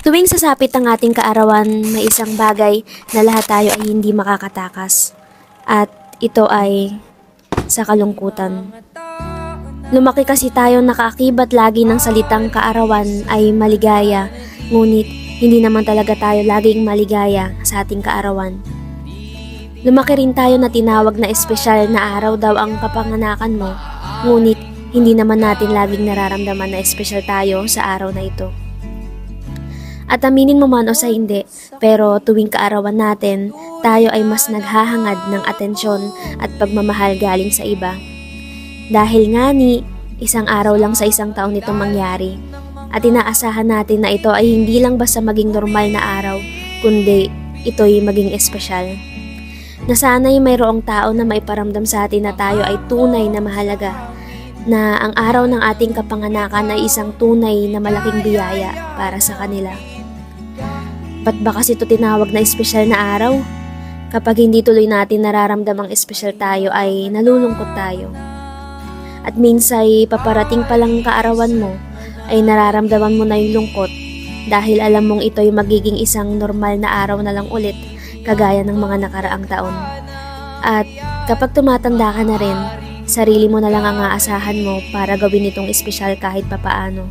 Tuwing sasapit ang ating kaarawan, may isang bagay na lahat tayo ay hindi makakatakas. At ito ay sa kalungkutan. Lumaki kasi tayo nakaakibat lagi ng salitang kaarawan ay maligaya, ngunit hindi naman talaga tayo laging maligaya sa ating kaarawan. Lumaki rin tayo na tinawag na espesyal na araw daw ang kapanganakan mo, ngunit hindi naman natin laging nararamdaman na espesyal tayo sa araw na ito. At aminin mo man o sa hindi, pero tuwing kaarawan natin, tayo ay mas naghahangad ng atensyon at pagmamahal galing sa iba. Dahil nga ni, isang araw lang sa isang taon itong mangyari, at inaasahan natin na ito ay hindi lang basta maging normal na araw, kundi ito'y maging espesyal. Na sana'y mayroong tao na maiparamdam sa atin na tayo ay tunay na mahalaga, na ang araw ng ating kapanganakan ay isang tunay na malaking biyaya para sa kanila. Ba't ba kasi ito tinawag na espesyal na araw? Kapag hindi tuloy natin nararamdamang espesyal tayo ay nalulungkot tayo. At minsay paparating pa lang kaarawan mo ay nararamdaman mo na yung lungkot dahil alam mong ito'y magiging isang normal na araw na lang ulit kagaya ng mga nakaraang taon. At kapag tumatanda ka na rin, sarili mo na lang ang aasahan mo para gawin itong espesyal kahit papaano.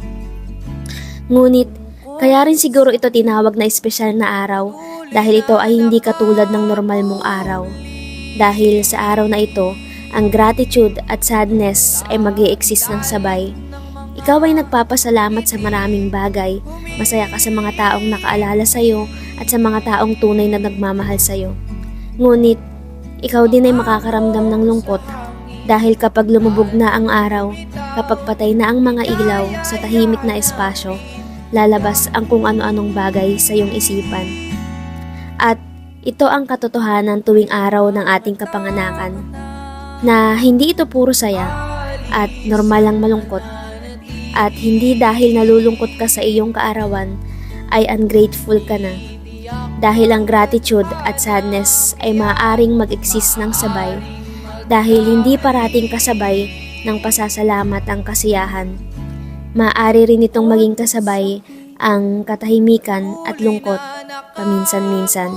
Ngunit kaya rin siguro ito tinawag na espesyal na araw dahil ito ay hindi katulad ng normal mong araw. Dahil sa araw na ito, ang gratitude at sadness ay mag-i-exist ng sabay. Ikaw ay nagpapasalamat sa maraming bagay, masaya ka sa mga taong nakaalala sa'yo at sa mga taong tunay na nagmamahal sa'yo. Ngunit, ikaw din ay makakaramdam ng lungkot dahil kapag lumubog na ang araw, kapag patay na ang mga ilaw sa tahimik na espasyo, lalabas ang kung ano-anong bagay sa iyong isipan. At ito ang katotohanan tuwing araw ng ating kapanganakan, na hindi ito puro saya at normal lang malungkot, at hindi dahil nalulungkot ka sa iyong kaarawan ay ungrateful ka na, dahil ang gratitude at sadness ay maaaring mag-exist ng sabay, dahil hindi parating kasabay ng pasasalamat ang kasiyahan. Maaari rin itong maging kasabay ang katahimikan at lungkot paminsan-minsan.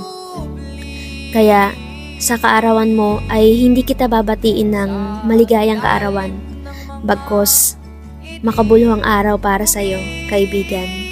Kaya sa kaarawan mo ay hindi kita babatiin ng maligayang kaarawan, bagkus makabuluhang araw para sa iyo, kaibigan.